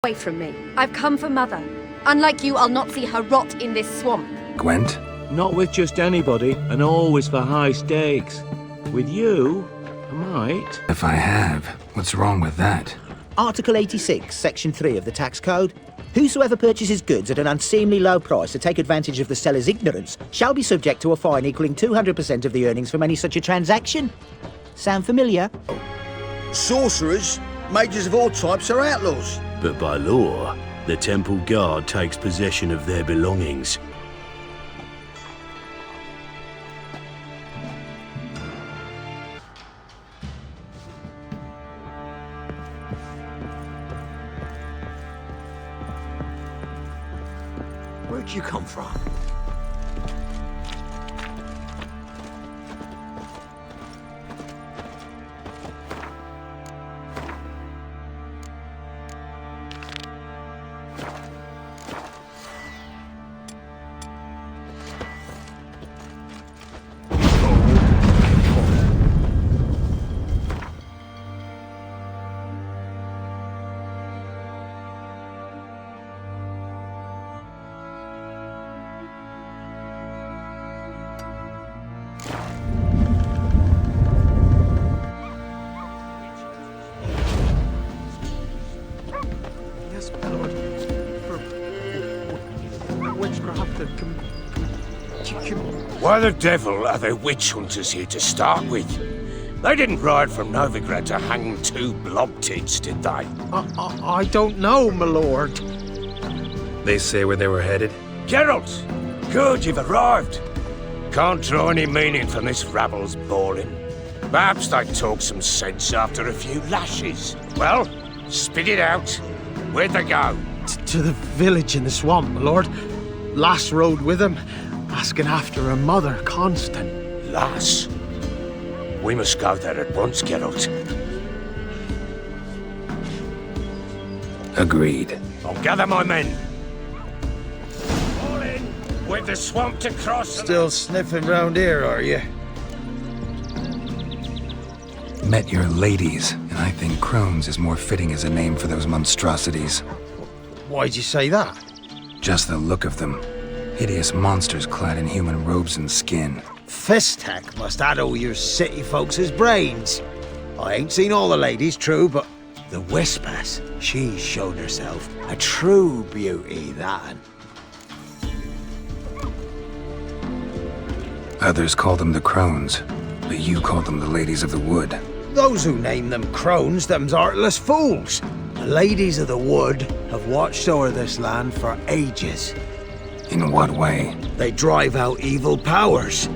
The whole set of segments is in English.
away from me. I've come for Mother. Unlike you, I'll not see her rot in this swamp. Gwent? Not with just anybody, and always for high stakes. With you, I might. If I have, what's wrong with that? Article 86, Section 3 of the tax code. Whosoever purchases goods at an unseemly low price to take advantage of the seller's ignorance shall be subject to a fine equaling 200% of the earnings from any such a transaction. Sound familiar? Sorcerers, mages of all types are outlaws. But by law, the temple guard takes possession of their belongings. Where'd you come from? Why the devil are there witch hunters here to start with? They didn't ride from Novigrad to hang two blob-tits, did they? I don't know, my lord. They say where they were headed? Geralt! Good, you've arrived. Can't draw any meaning from this rabble's bawling. Perhaps they talk some sense after a few lashes. Well, spit it out. Where'd they go? To the village in the swamp, my lord. Lass rode with him, asking after her mother, Constant. Lass? We must go there at once, Geralt. Agreed. I'll gather my men. All in, with the swamp to cross. Still sniffing round here, are you? Met your ladies, and I think Crones is more fitting as a name for those monstrosities. Why'd you say that? Just the look of them. Hideous monsters clad in human robes and skin. Fistack must addle your city folks' brains. I ain't seen all the ladies, true, but the Whispers, she's shown herself a true beauty, that. Others called them the Crones, but you called them the Ladies of the Wood. Those who name them crones, them's artless fools. The ladies of the wood have watched over this land for ages. In what way? They drive out evil powers.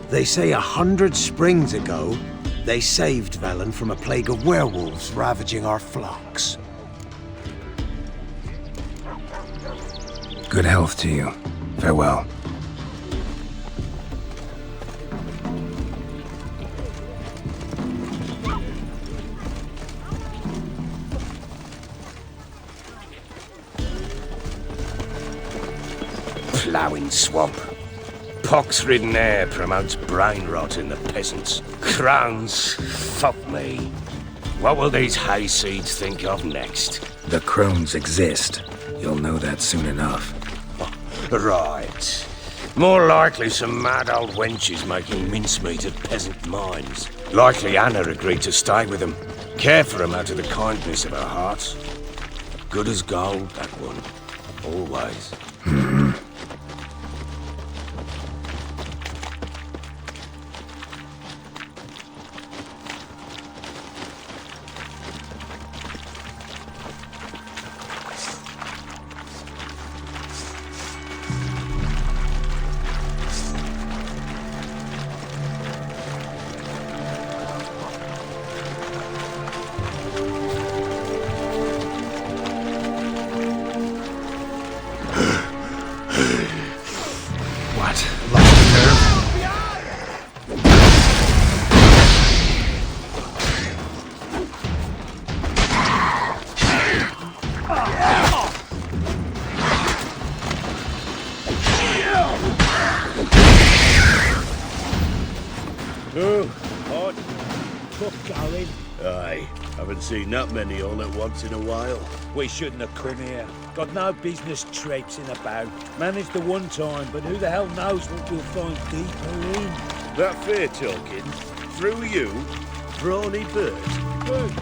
They say 100 springs ago, they saved Velen from a plague of werewolves ravaging our flocks. Good health to you. Farewell. Ploughing swamp. Pox-ridden air promotes brain rot in the peasants. Crowns, fuck me. What will these hayseeds think of next? The Crones exist. You'll know that soon enough. Right. More likely some mad old wenches making mincemeat of peasant minds. Likely Anna agreed to stay with them. Care for them out of the kindness of her heart. Good as gold, that one. Always. Oh, hot. Tough going. Aye, haven't seen that many all at once in a while. We shouldn't have come here. Got no business traipsing about. Managed the one time, but who the hell knows what we'll find deeper in. That fair talking? Through you? Brawny bird? Good.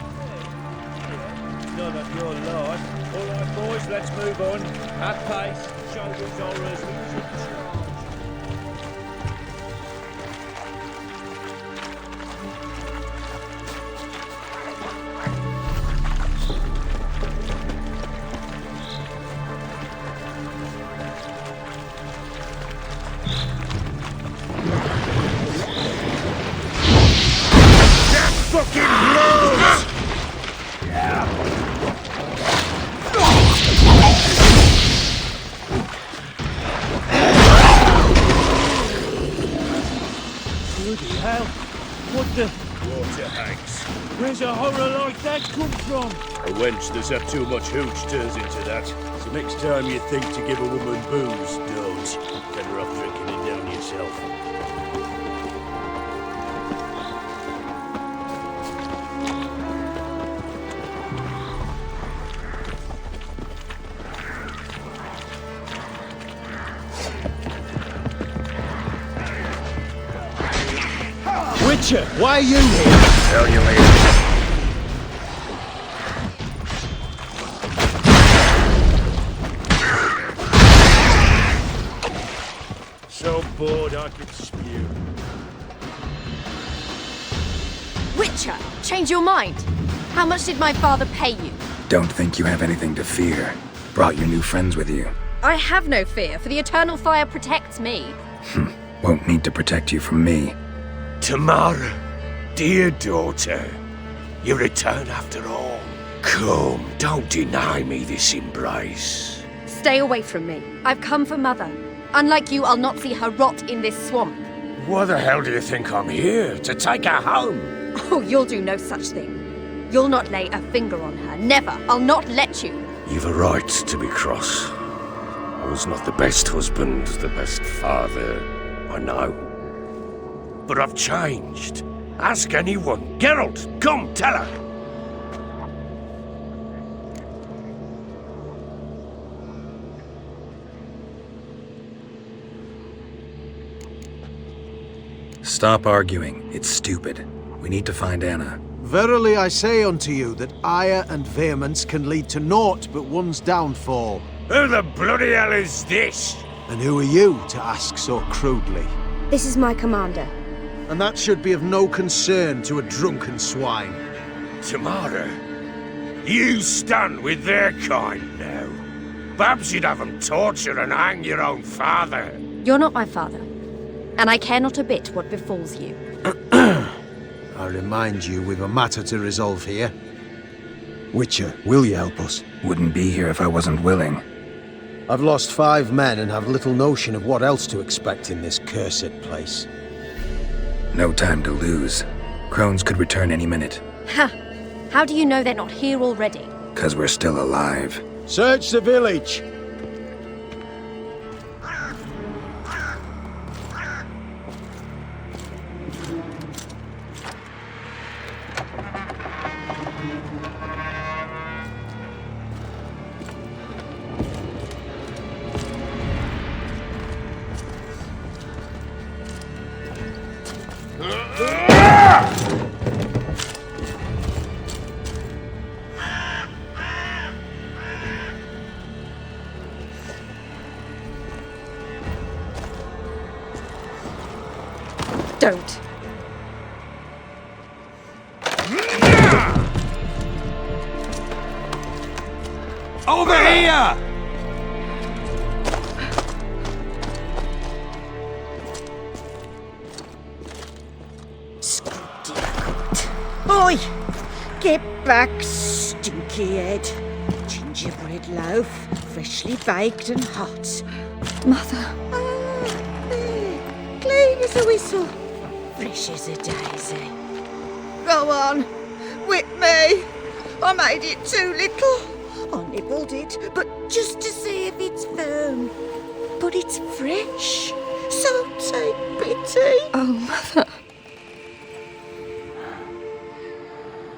None of your lot. All right, boys, let's move on. At pace. Show these horrors who's in charge. Bloody hell! What the... Water hags. Where's a horror like that come from? A wench that's had too much hooch turns into that. So next time you think to give a woman booze, don't. Better off drinking it down yourself. Witcher, why are you here? Tell you later. So bored I could spew. Witcher, change your mind. How much did my father pay you? Don't think you have anything to fear. Brought your new friends with you. I have no fear, for the eternal fire protects me. Won't need to protect you from me. Tamara, dear daughter, you return after all. Come, don't deny me this embrace. Stay away from me. I've come for Mother. Unlike you, I'll not see her rot in this swamp. Why the hell do you think I'm here? To take her home? Oh, you'll do no such thing. You'll not lay a finger on her. Never. I'll not let you. You've a right to be cross. I was not the best husband, the best father, I know. But I've changed. Ask anyone. Geralt, come, tell her. Stop arguing. It's stupid. We need to find Anna. Verily I say unto you that ire and vehemence can lead to naught but one's downfall. Who the bloody hell is this? And who are you to ask so crudely? This is my commander. And that should be of no concern to a drunken swine. Tamara, you stand with their kind now. Perhaps you'd have them torture and hang your own father. You're not my father, and I care not a bit what befalls you. I remind you we've a matter to resolve here. Witcher, will you help us? Wouldn't be here if I wasn't willing. I've lost 5 men and have little notion of what else to expect in this cursed place. No time to lose. Crones could return any minute. Ha! How do you know they're not here already? 'Cause we're still alive. Search the village! Don't. Over here! Oi! Get back, stinky head. Gingerbread loaf, freshly baked and hot. Mother. There. Clean as a whistle. Fresh as a daisy. Go on, whip me. I made it too little. I nibbled it, but just to see if it's firm. But it's fresh, so take pity. Oh, Mother.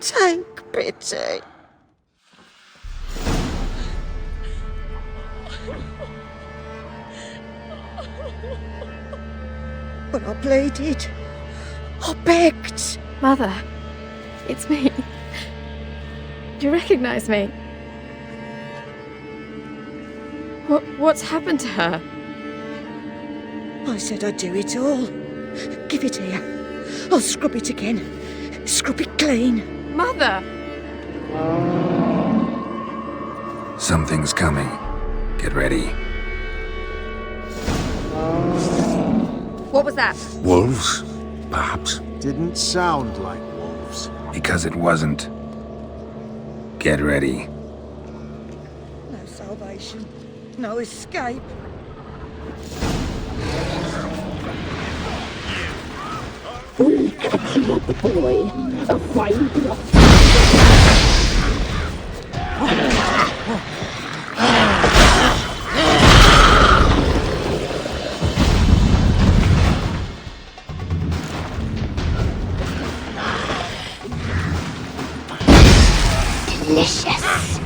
Take pity. But I pleaded. I begged. Mother, it's me. Do you recognize me? What's happened to her? I said I'd do it all. Give it here. I'll scrub it again. Scrub it clean. Mother! Something's coming. Get ready. What was that? Wolves, perhaps? Didn't sound like wolves. Because it wasn't. Get ready. No salvation. No escape. We captured the boy. A fine blood. Delicious.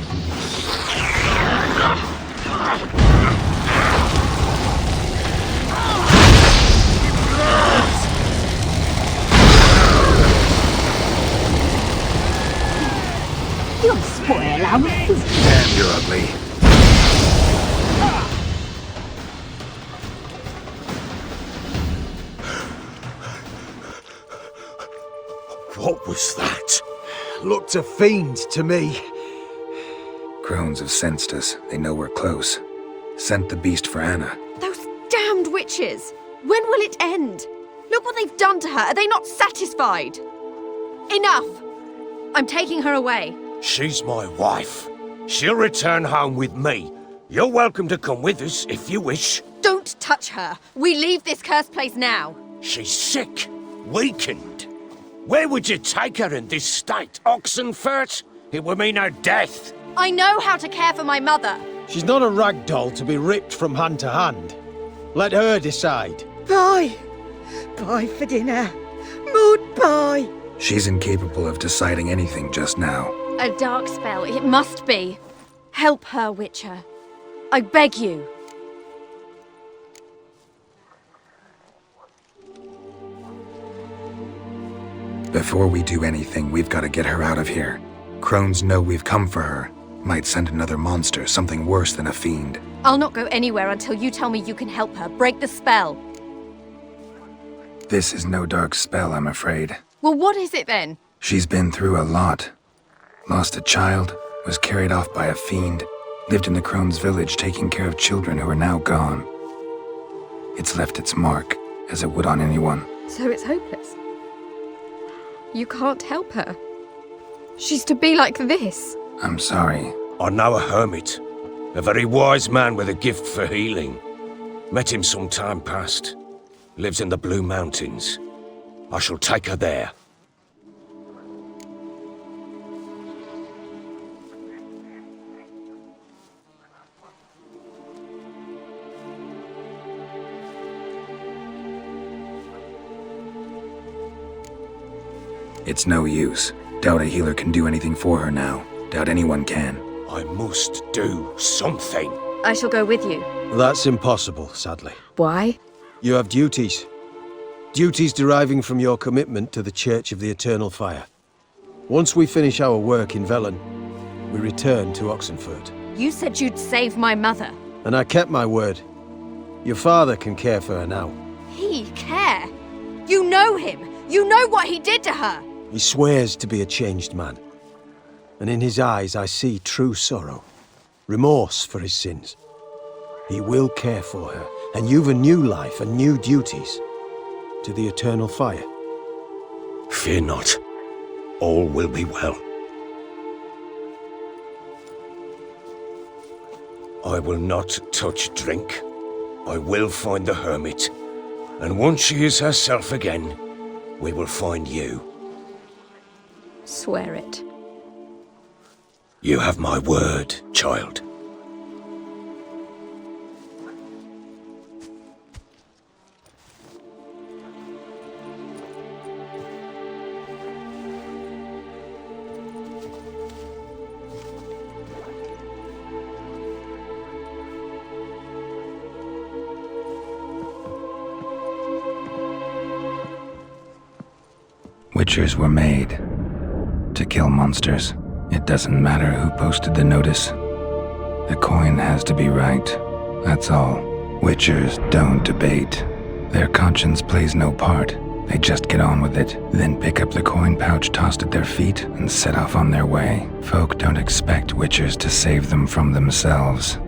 You'll spoil our food. Damn, you're ugly. What was that? Looked a fiend to me. Crones have sensed us. They know we're close. Sent the beast for Anna. Those damned witches! When will it end? Look what they've done to her. Are they not satisfied? Enough! I'm taking her away. She's my wife. She'll return home with me. You're welcome to come with us if you wish. Don't touch her. We leave this cursed place now. She's sick, weakened. Where would you take her in this state? Oxenfurt? It would mean her death. I know how to care for my mother. She's not a rag doll to be ripped from hand to hand. Let her decide. Pie. Pie for dinner. Mud pie. She's incapable of deciding anything just now. A dark spell, it must be. Help her, Witcher. I beg you. Before we do anything, we've got to get her out of here. Crones know we've come for her. Might send another monster, something worse than a fiend. I'll not go anywhere until you tell me you can help her. Break the spell. This is no dark spell, I'm afraid. Well, what is it then? She's been through a lot. Lost a child, was carried off by a fiend, lived in the Crones village taking care of children who are now gone. It's left its mark, as it would on anyone. So it's hopeless. You can't help her. She's to be like this. I'm sorry. I know a hermit. A very wise man with a gift for healing. Met him some time past. Lives in the Blue Mountains. I shall take her there. It's no use. Doubt a healer can do anything for her now. Doubt anyone can. I must do something. I shall go with you. That's impossible, sadly. Why? You have duties. Duties deriving from your commitment to the Church of the Eternal Fire. Once we finish our work in Velen, we return to Oxenfurt. You said you'd save my mother. And I kept my word. Your father can care for her now. He care? You know him. You know what he did to her. He swears to be a changed man. And in his eyes I see true sorrow. Remorse for his sins. He will care for her, and you've a new life and new duties. To the Eternal Fire. Fear not. All will be well. I will not touch drink. I will find the hermit. And once she is herself again, we will find you. Swear it. You have my word, child. Witchers were made to kill monsters. It doesn't matter who posted the notice. The coin has to be right. That's all. Witchers don't debate. Their conscience plays no part. They just get on with it, then pick up the coin pouch tossed at their feet and set off on their way. Folk don't expect Witchers to save them from themselves.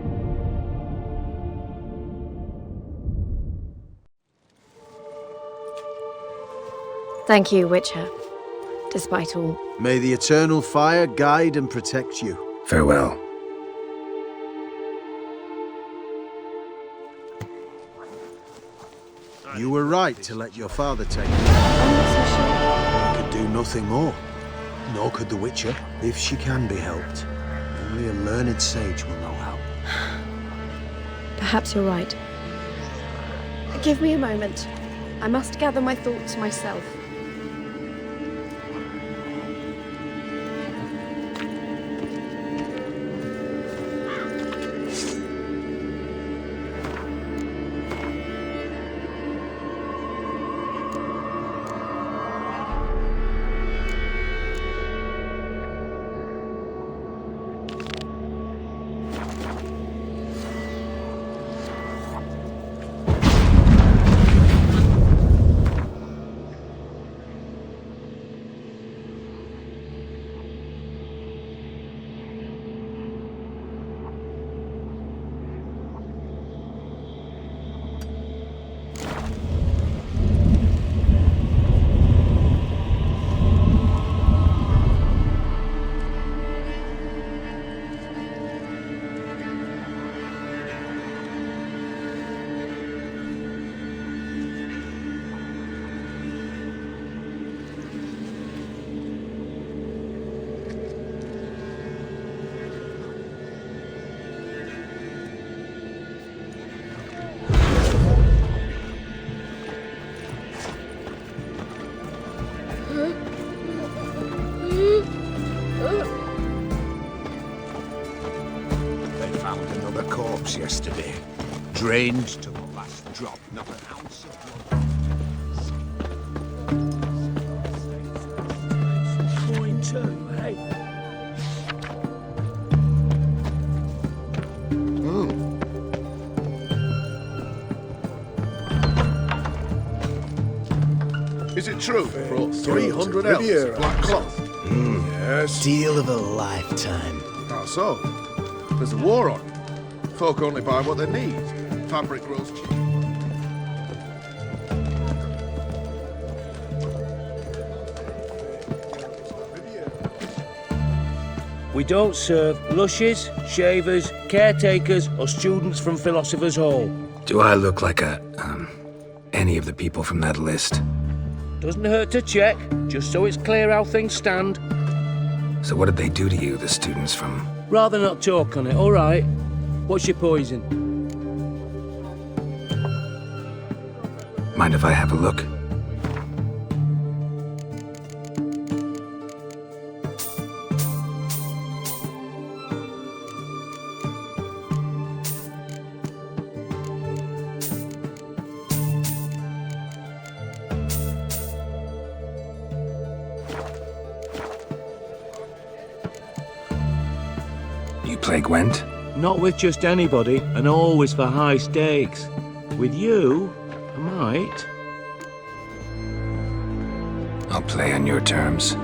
Thank you, Witcher. Despite all. May the eternal fire guide and protect you. Farewell. You were right to let your father take you. I could do nothing more. Nor could the Witcher, if she can be helped. Only a learned sage will know how. Perhaps you're right. Give me a moment. I must gather my thoughts myself. Yesterday, drained to the last drop, not an ounce of blood. Coin too, hey? Is it true? Brought 300 elves, black cloth. Yes. Deal of a lifetime. How so? There's a war on. Folk only buy what they need. Fabric grows cheap. We don't serve lushes, shavers, caretakers, or students from Philosopher's Hall. Do I look like any of the people from that list? Doesn't hurt to check, just so it's clear how things stand. So what did they do to you, the students from... Rather not talk on it, all right? What's your poison? Mind if I have a look? You play Gwent? Not with just anybody, and always for high stakes. With you, I might. I'll play on your terms.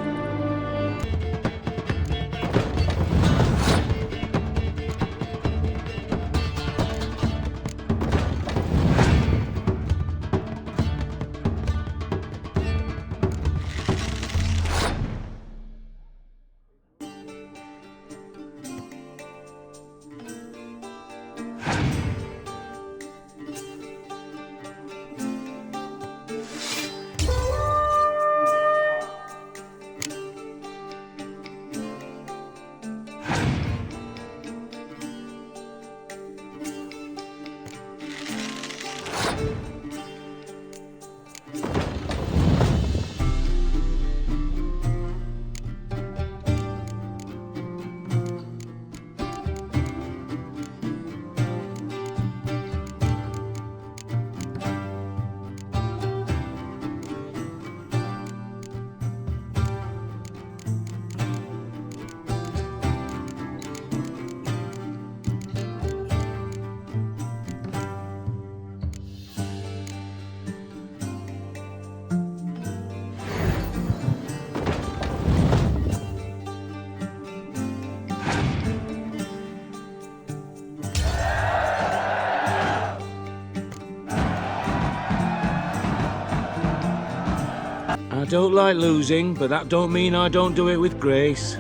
don't like losing, but that don't mean I don't do it with grace.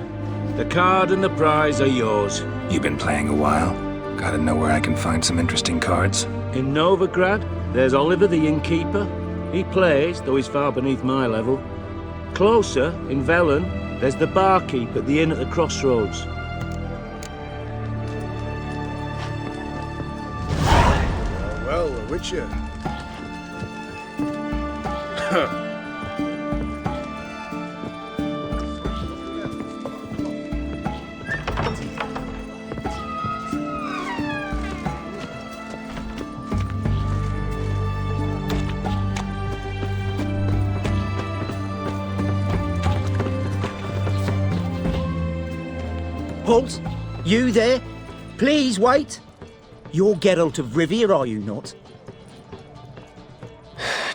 The card and the prize are yours. You've been playing a while. Gotta know where I can find some interesting cards. In Novigrad, there's Olivier the Innkeeper. He plays, though he's far beneath my level. Closer, in Velen, there's the barkeep at the inn at the crossroads. Well, the Witcher. Halt! You there? Please wait! You're Geralt of Rivia, are you not?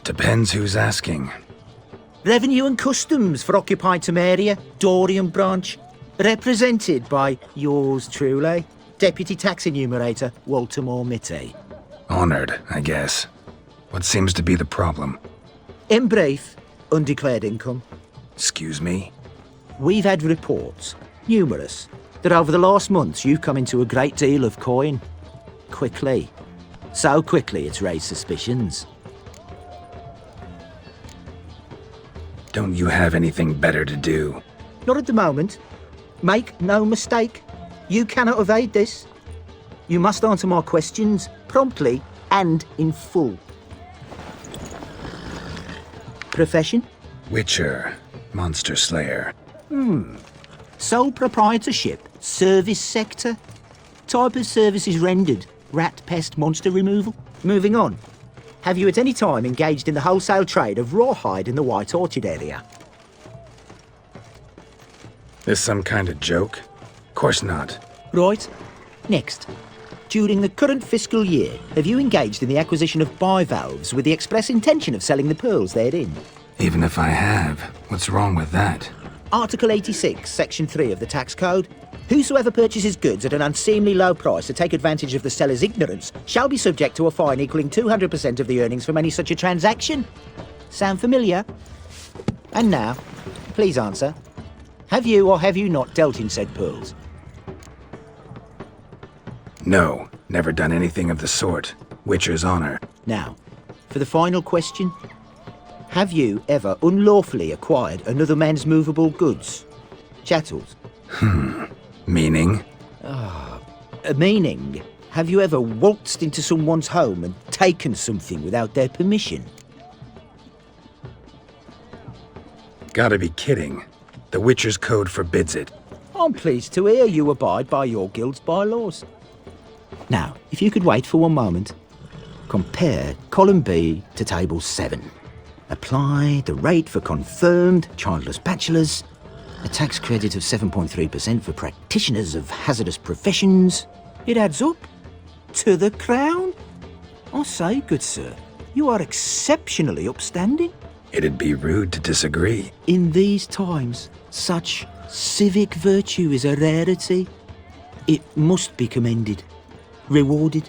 Depends who's asking. Revenue and Customs for occupied Temeria, Dorian branch. Represented by yours truly, Deputy Tax Enumerator Walter Mitte. Honored, I guess. What seems to be the problem? In brief, undeclared income. Excuse me? We've had reports, numerous, that over the last months you've come into a great deal of coin. Quickly. So quickly it's raised suspicions. Don't you have anything better to do? Not at the moment. Make no mistake. You cannot evade this. You must answer my questions promptly and in full. Profession? Witcher. Monster Slayer. Sole proprietorship. Service sector. Type of services rendered. Rat pest monster removal. Moving on. Have you at any time engaged in the wholesale trade of rawhide in the White Orchard area? This some kind of joke? Course not. Right. Next. During the current fiscal year, have you engaged in the acquisition of bivalves with the express intention of selling the pearls therein? Even if I have, what's wrong with that? Article 86, Section 3 of the Tax Code. Whosoever purchases goods at an unseemly low price to take advantage of the seller's ignorance shall be subject to a fine equaling 200% of the earnings from any such a transaction. Sound familiar? And now, please answer. Have you or have you not dealt in said pearls? No, never done anything of the sort. Witcher's honor. Now, for the final question. Have you ever unlawfully acquired another man's movable goods? Chattels? Meaning? Meaning, have you ever waltzed into someone's home and taken something without their permission? Gotta be kidding. The Witcher's code forbids it. I'm pleased to hear you abide by your guild's bylaws. Now, if you could wait for one moment, compare column B to table 7. Apply the rate for confirmed childless bachelors, a tax credit of 7.3% for practitioners of hazardous professions. It adds up to the crown. I say, good sir, you are exceptionally upstanding. It'd be rude to disagree. In these times, such civic virtue is a rarity. It must be commended, rewarded.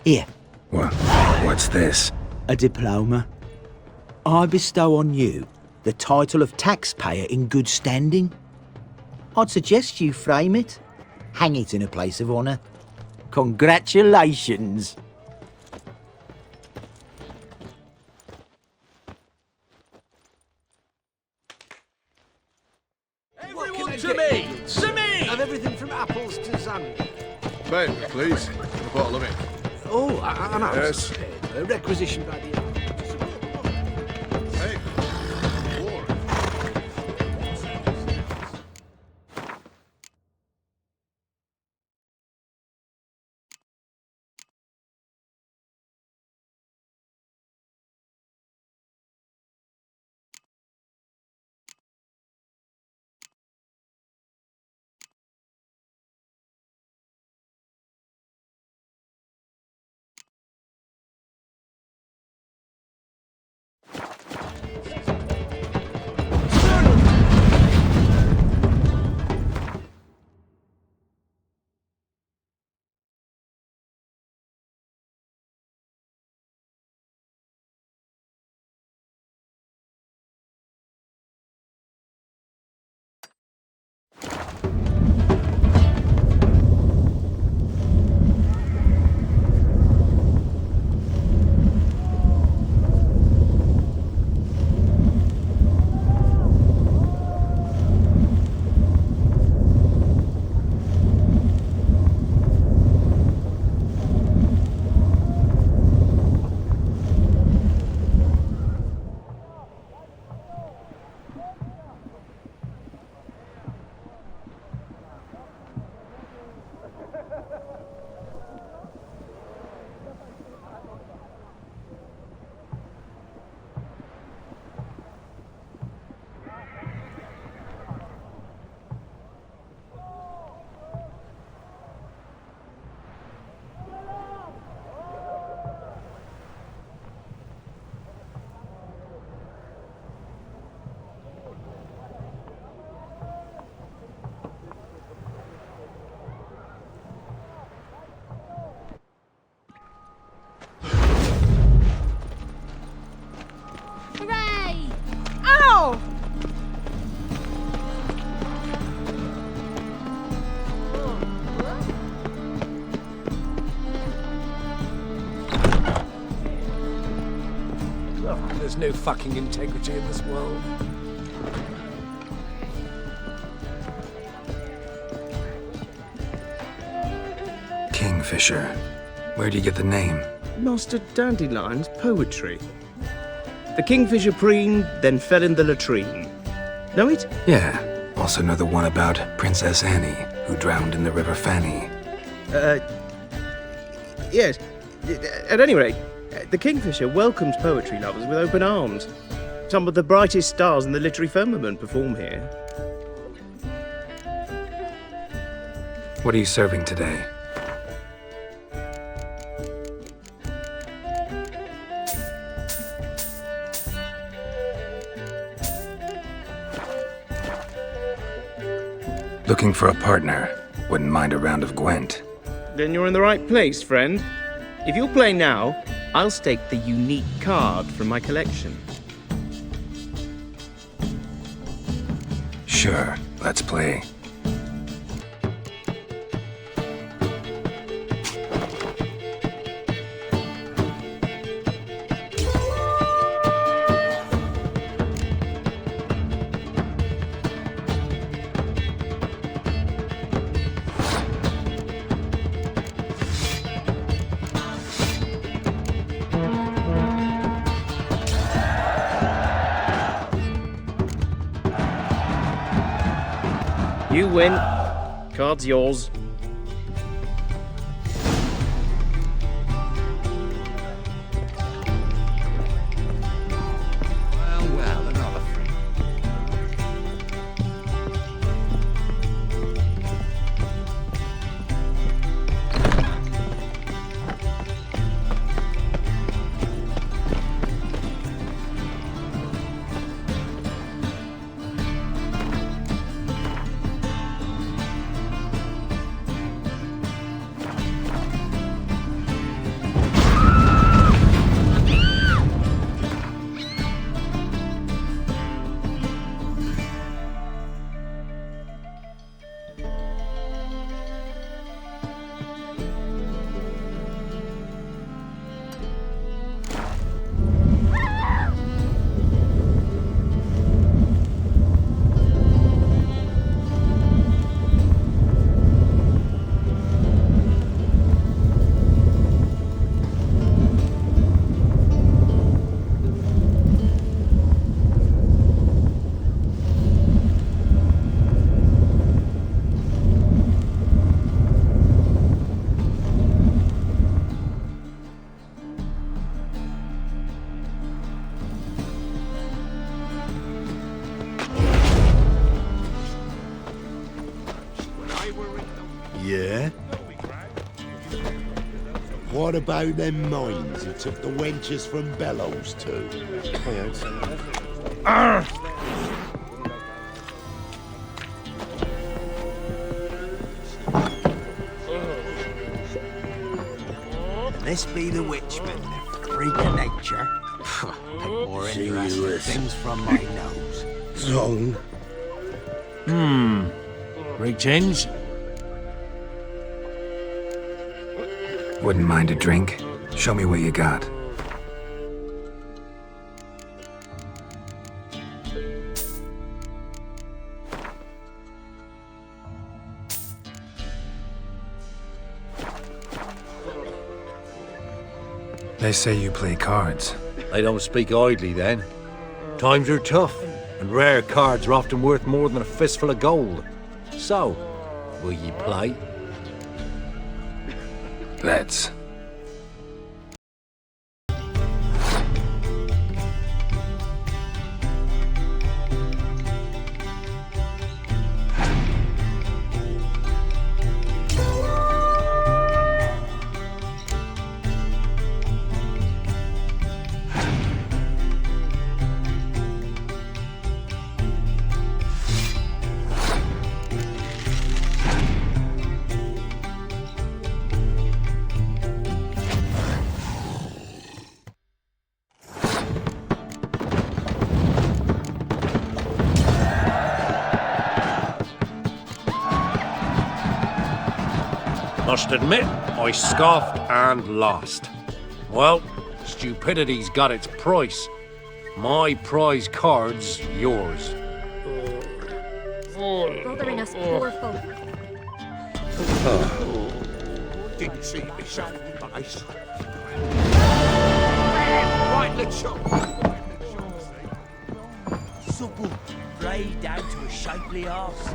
Here, What's this? a diploma. I bestow on you the title of taxpayer in good standing. I'd suggest you frame it, hang it in a place of honour. Congratulations. Everyone to me! To me! Have everything from apples to Xandy. Ben, please. A bottle of it. Oh, an ounce. Yes. A requisition by the There's no fucking integrity in this world. Kingfisher. Where do you get the name? Master Dandelion's poetry. The kingfisher preened, then fell in the latrine. Know it? Yeah. Also know the one about Princess Annie, who drowned in the River Fanny. Yes. At any rate, the Kingfisher welcomes poetry lovers with open arms. Some of the brightest stars in the literary firmament perform here. What are you serving today? Looking for a partner. Wouldn't mind a round of Gwent. Then you're in the right place, friend. If you'll play now, I'll stake the unique card from my collection. Sure, let's play. You win. Card's yours. Well, another friend. Yeah? What about them mines he took the wenches from Bellows to? This be the witchman, freak of nature. More interesting things from my nose. Zone. Greetings. Wouldn't mind a drink? Show me what you got. They say you play cards. I don't speak idly then. Times are tough, and rare cards are often worth more than a fistful of gold. So, will ye play? Let's. Must admit, I scoffed and lost. Well, stupidity's got its price. My prize card's yours. Bothering us poor folk. Didn't see myself, but I saw. Right, let's shot. Supple, played down to a shapely arse.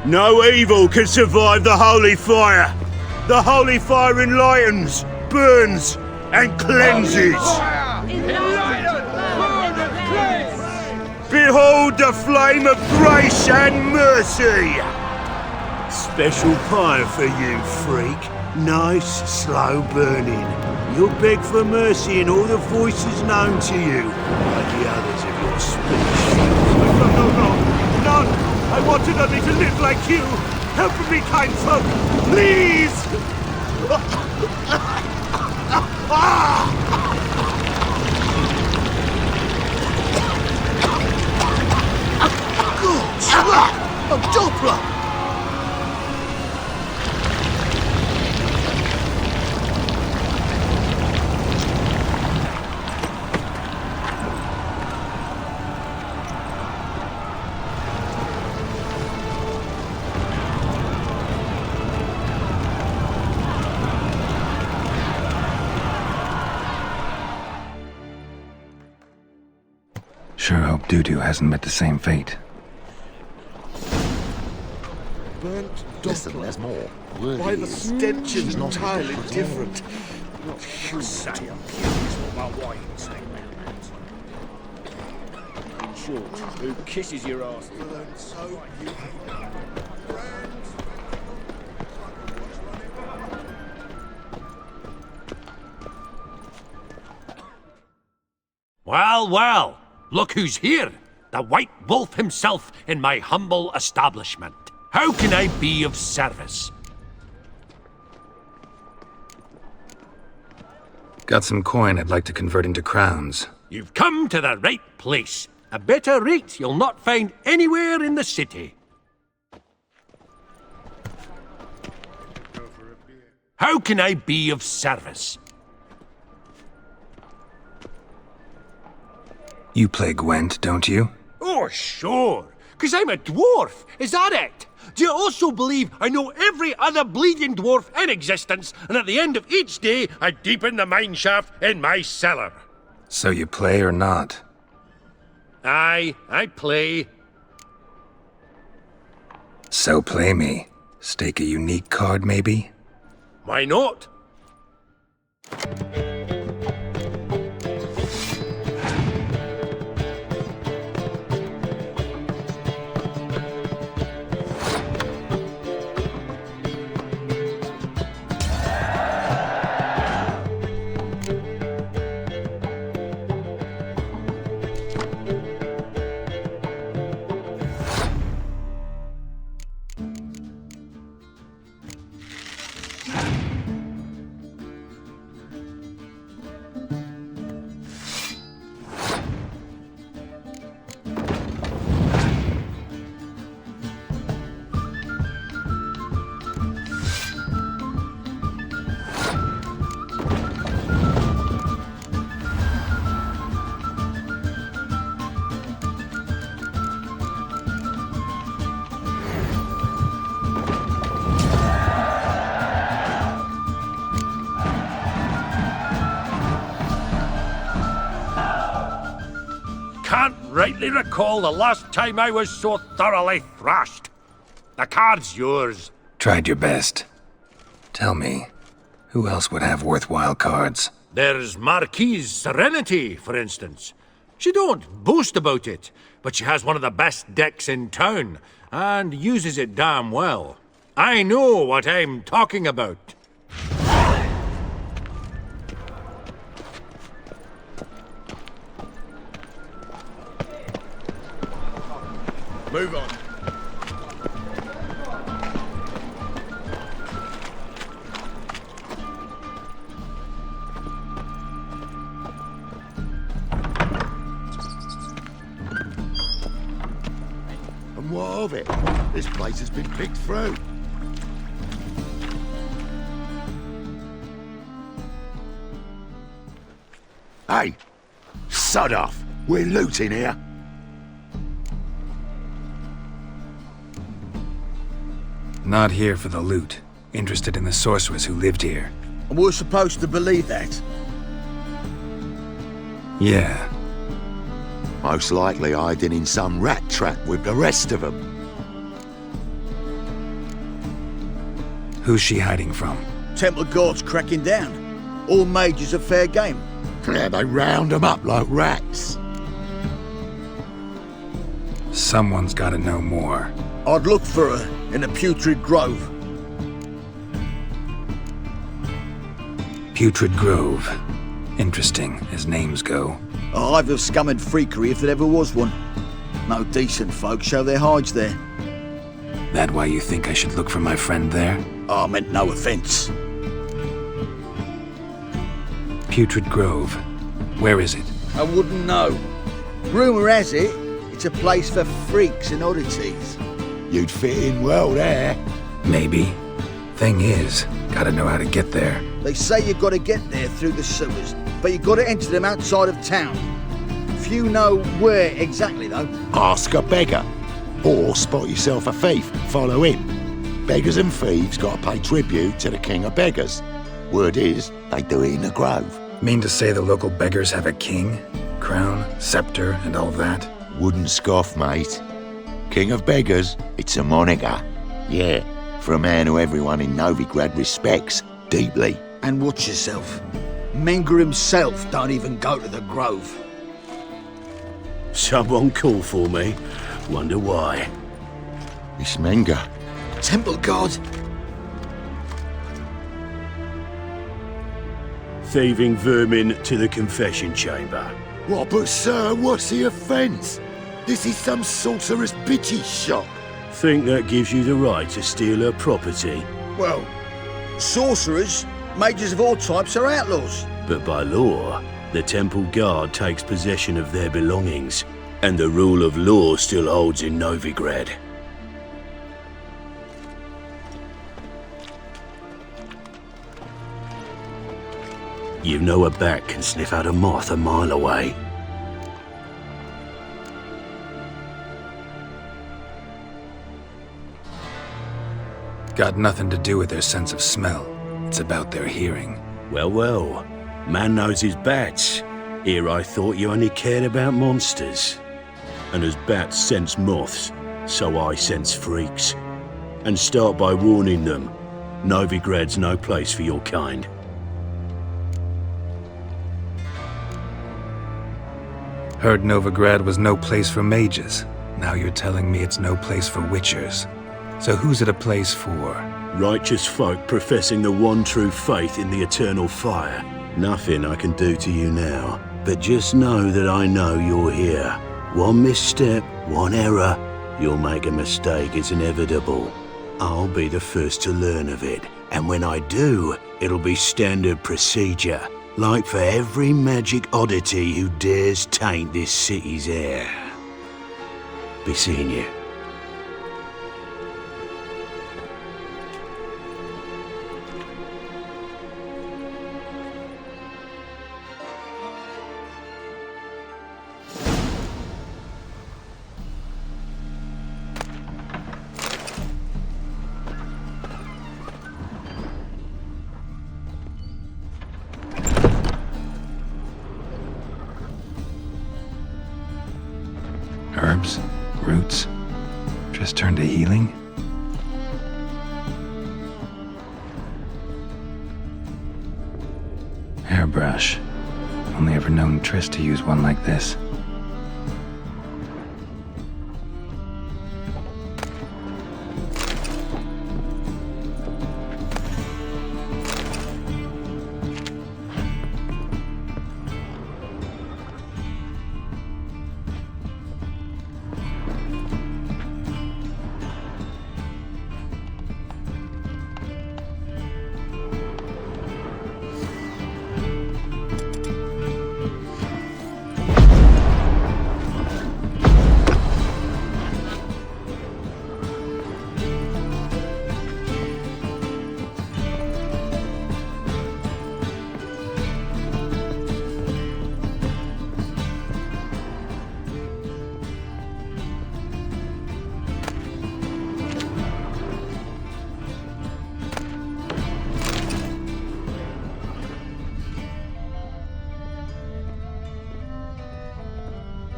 No evil can survive the holy fire. The holy fire enlightens, burns, and cleanses. Behold the flame of grace and mercy. Special fire for you, freak. Nice, slow burning. You'll beg for mercy in all the voices known to you, like the others of your speech. No! I wanted only to live like you! Help me, kind folk! Please! A Doppler! Sure hope Doo-Doo hasn't met the same fate. Listen, there's more. Why the stench is entirely different. Not human. In short, who kisses your ass? Well, well, look who's here. The White Wolf himself in my humble establishment. How can I be of service? Got some coin I'd like to convert into crowns. You've come to the right place. A better rate you'll not find anywhere in the city. How can I be of service? You play Gwent, don't you? Oh, sure. 'Cause I'm a dwarf. Is that it? Do you also believe I know every other bleeding dwarf in existence, and at the end of each day, I deepen the mine shaft in my cellar? So you play or not? Aye, I play. So play me. Stake a unique card, maybe? Why not? rightly recall the last time I was so thoroughly thrashed. The card's yours. Tried your best. Tell me, who else would have worthwhile cards? There's Marquise Serenity, for instance. She don't boast about it, but she has one of the best decks in town, and uses it damn well. I know what I'm talking about. Move on. And what of it? This place has been picked through. Hey! Sod off! We're looting here. Not here for the loot. Interested in the sorceress who lived here. And we're supposed to believe that? Yeah. Most likely hiding in some rat trap with the rest of them. Who's she hiding from? Temple Guard's cracking down. All mages are fair game. Yeah, they round them up like rats. Someone's gotta know more. I'd look for her in the Putrid Grove. Putrid Grove. Interesting, as names go. A hive of scum and freakery if there ever was one. No decent folk show their hides there. That why you think I should look for my friend there? I meant no offence. Putrid Grove. Where is it? I wouldn't know. Rumour has it, it's a place for freaks and oddities. You'd fit in well there. Maybe. Thing is, gotta know how to get there. They say you gotta get there through the sewers, but you gotta enter them outside of town. Few know where exactly, though. Ask a beggar. Or spot yourself a thief, follow him. Beggars and thieves gotta pay tribute to the king of beggars. Word is, they do it in the grove. Mean to say the local beggars have a king, crown, scepter, and all that? Wouldn't scoff, mate. King of beggars, it's a moniker. Yeah, for a man who everyone in Novigrad respects deeply. And watch yourself. Menger himself don't even go to the grove. Someone call for me. Wonder why. It's Menger. Temple Guard. Thieving vermin to the confession chamber. What, but sir, what's the offence? This is some sorcerer's bitch's shop. Think that gives you the right to steal her property? Well, sorcerers, mages of all types are outlaws. But by law, the temple guard takes possession of their belongings, and the rule of law still holds in Novigrad. You know a bat can sniff out a moth a mile away. Got nothing to do with their sense of smell. It's about their hearing. Well, well. Man knows his bats. Here I thought you only cared about monsters. And as bats sense moths, so I sense freaks. And start by warning them. Novigrad's no place for your kind. Heard Novigrad was no place for mages. Now you're telling me it's no place for witchers. So who's it a place for? Righteous folk professing the one true faith in the eternal fire. Nothing I can do to you now, but just know that I know you're here. One misstep, one error, you'll make a mistake, it's inevitable. I'll be the first to learn of it, and when I do, it'll be standard procedure, like for every magic oddity who dares taint this city's air. Be seeing you. brush. Only ever known Triss to use one like this.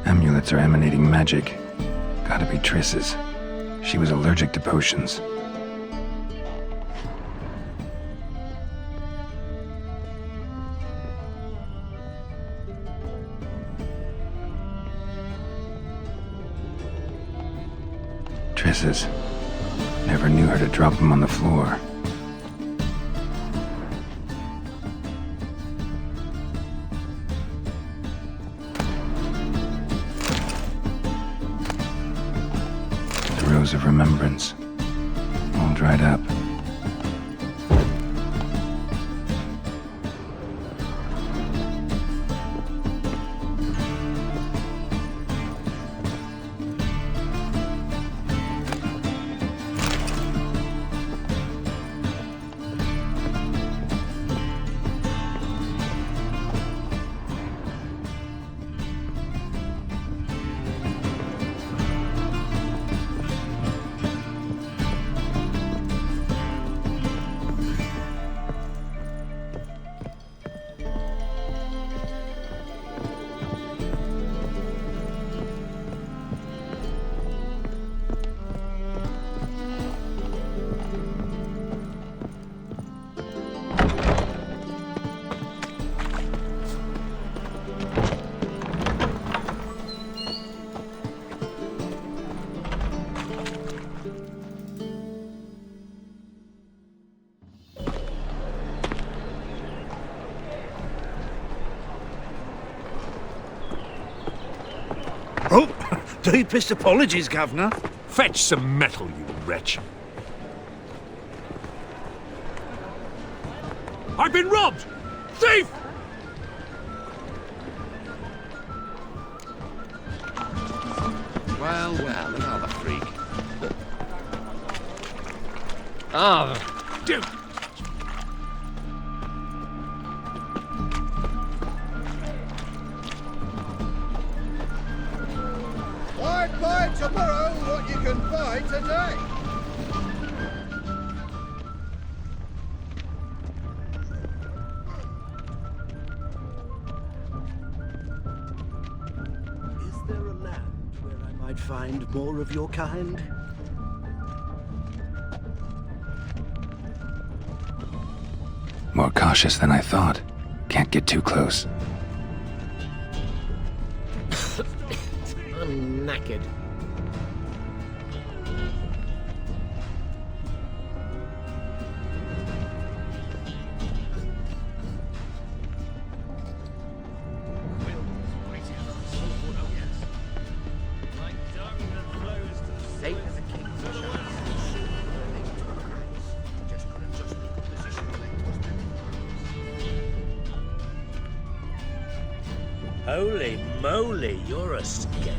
Amulets are emanating magic. Gotta be Triss's. She was allergic to potions. Triss's. Never knew her to drop them on the floor. Of remembrance, all dried up. Oh, deepest apologies, Governor. Fetch some metal, you wretch. I've been robbed! Thief! Well, another freak. Ah, Dude! I'd buy tomorrow what you can buy today. Is there a land where I might find more of your kind? More cautious than I thought. Can't get too close. I'm knackered. Holy moly, you're a scary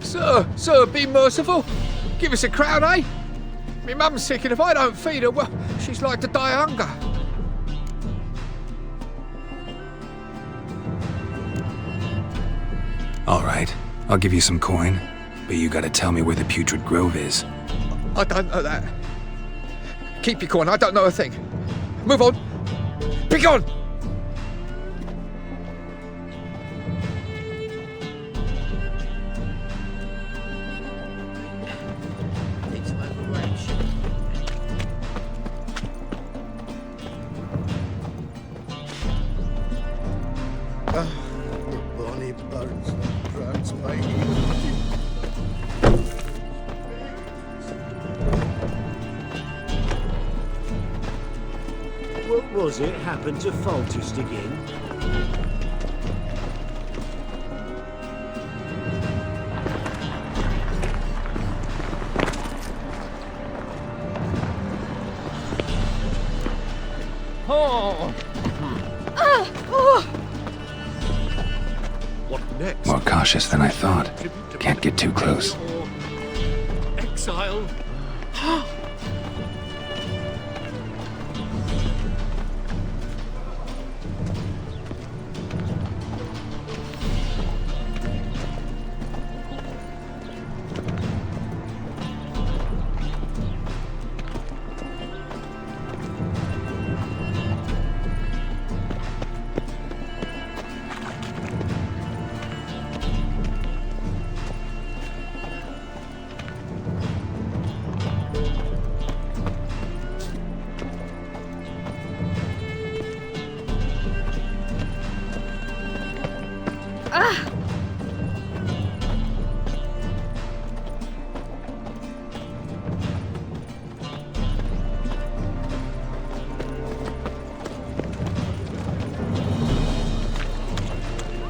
one. Sir, be merciful. Give us a crown, eh? Me mum's sick, and if I don't feed her, well, she's like to die of hunger. All right, I'll give you some coin, but you gotta tell me where the Putrid Grove is. I don't know that. Keep your coin, I don't know a thing. Move on. Be gone! suppose it happened to Faltest again? Oh! What next? More cautious than I thought. Can't get too close. Exile.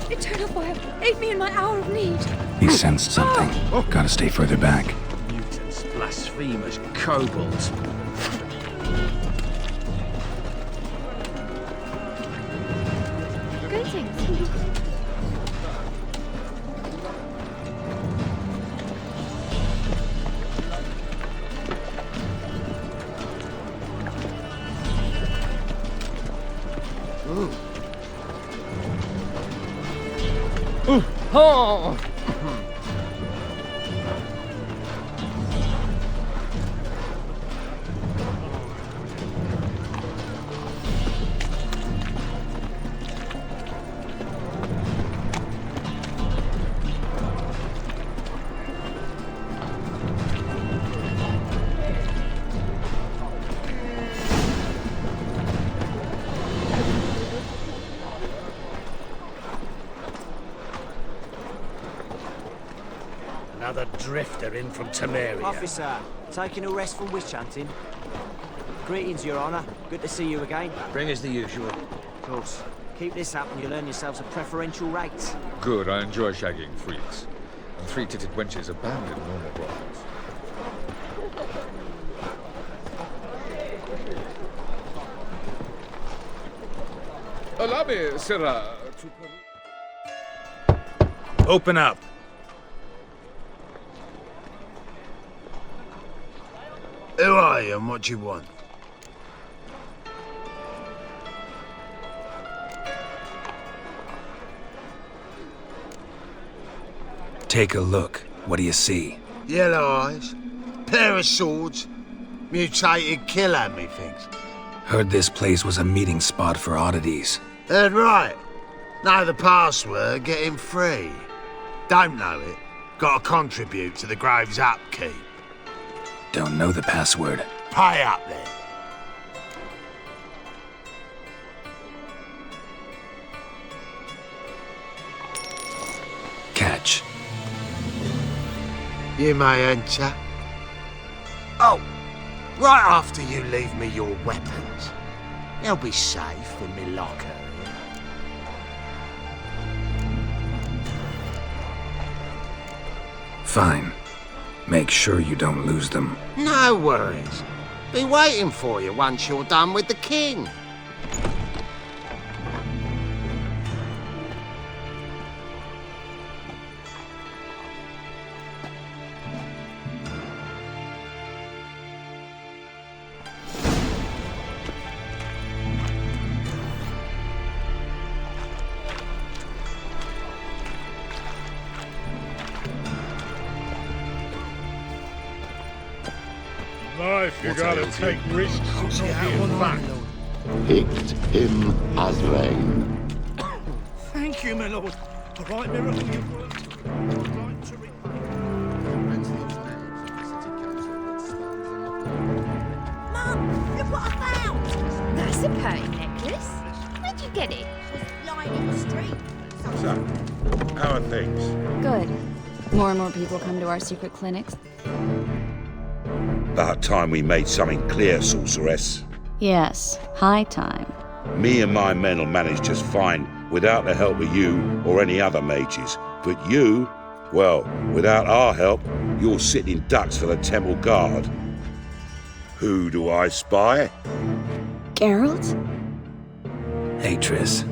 Eternal fire, aid me in my hour of need. He sensed something. Gotta stay further back. Mutants, blasphemers, kobolds. Greetings. Oh! Another drifter in from Temeria. Officer, taking a rest from witch hunting. Greetings, Your Honour. Good to see you again. Bring us the usual. Of course. Keep this up and you'll earn yourselves a preferential rate. Good, I enjoy shagging freaks. And three-titted wenches abandon normal brides. Allow me, sirrah, to... Open up. Who are you and what do you want? Take a look. What do you see? Yellow eyes, pair of swords, mutated killer, methinks. Heard this place was a meeting spot for oddities. Heard right. Know the password, get him free. Don't know it, gotta contribute to the Grave's upkeep. Don't know the password. Pay up then. Catch. You may enter. Oh, right after you leave me your weapons. They'll be safe in me locker. Fine. Make sure you don't lose them. No worries. Be waiting for you once you're done with the king. Life, you gotta take risks and not being back. Picked him as rain. Thank you, my lord. All right, Miracle, you've worked. I'd like to Mum, look what I found! That's a pearly necklace. Where'd you get it? It's lying in the street. So, how are things? Good. More and more people come to our secret clinics. About time we made something clear, sorceress. Yes, high time. Me and my men will manage just fine without the help of you or any other mages. But you, well, without our help, you're sitting ducks for the temple guard. Who do I spy? Geralt? Hey, Triss.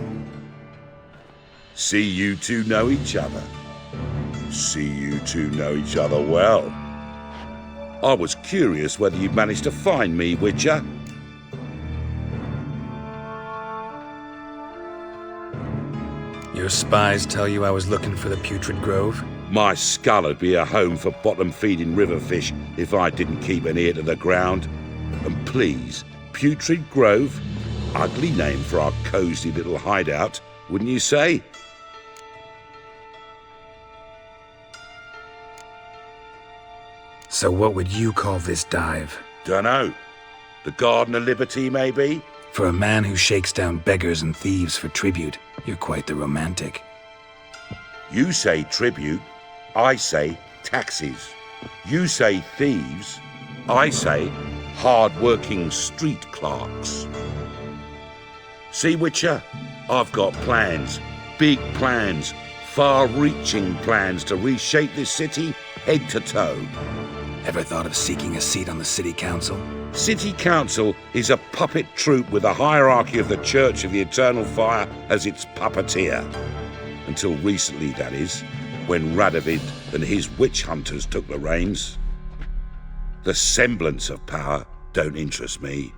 See you two know each other. See you two know each other well. I was curious whether you'd managed to find me, Witcher. Your spies tell you I was looking for the Putrid Grove? My skull would be a home for bottom-feeding river fish if I didn't keep an ear to the ground. And please, Putrid Grove? Ugly name for our cosy little hideout, wouldn't you say? So what would you call this dive? Dunno. The Garden of Liberty, maybe? For a man who shakes down beggars and thieves for tribute, you're quite the romantic. You say tribute, I say taxes. You say thieves, I say hard-working street clerks. See, Witcher, I've got plans, big plans, far-reaching plans to reshape this city head to toe. Ever thought of seeking a seat on the city council? City Council is a puppet troupe with the hierarchy of the Church of the Eternal Fire as its puppeteer. Until recently, that is, when Radovid and his witch hunters took the reins. The semblance of power don't interest me.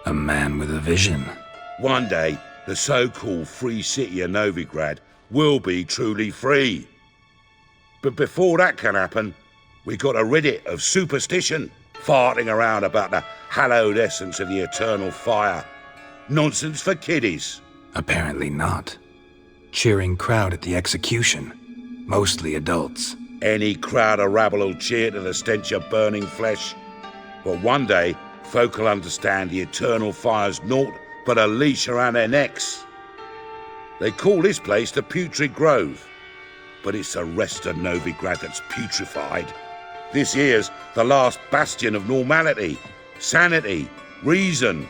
A man with a vision. One day, the so-called free city of Novigrad will be truly free. But before that can happen, we got to rid it of superstition, farting around about the hallowed essence of the eternal fire. Nonsense for kiddies. Apparently not. Cheering crowd at the execution. Mostly adults. Any crowd of rabble will cheer to the stench of burning flesh. But one day, folk will understand the eternal fire's naught but a leash around their necks. They call this place the Putrid Grove, but it's the rest of Novigrad that's putrefied. This here's the last bastion of normality, sanity, reason.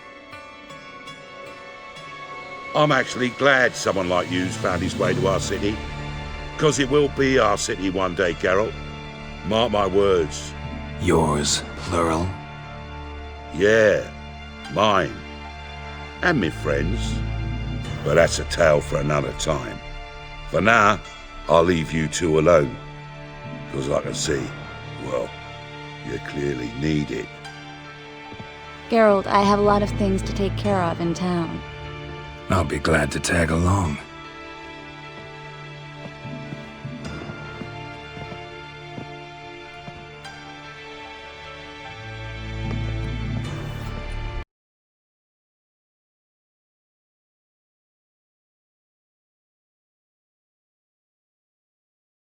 I'm actually glad someone like you's found his way to our city, because it will be our city one day, Geralt. Mark my words. Yours, plural? Yeah, mine. And me friends. But that's a tale for another time. For now, I'll leave you two alone. Because I can see, well, you clearly need it. Geralt, I have a lot of things to take care of in town. I'll be glad to tag along.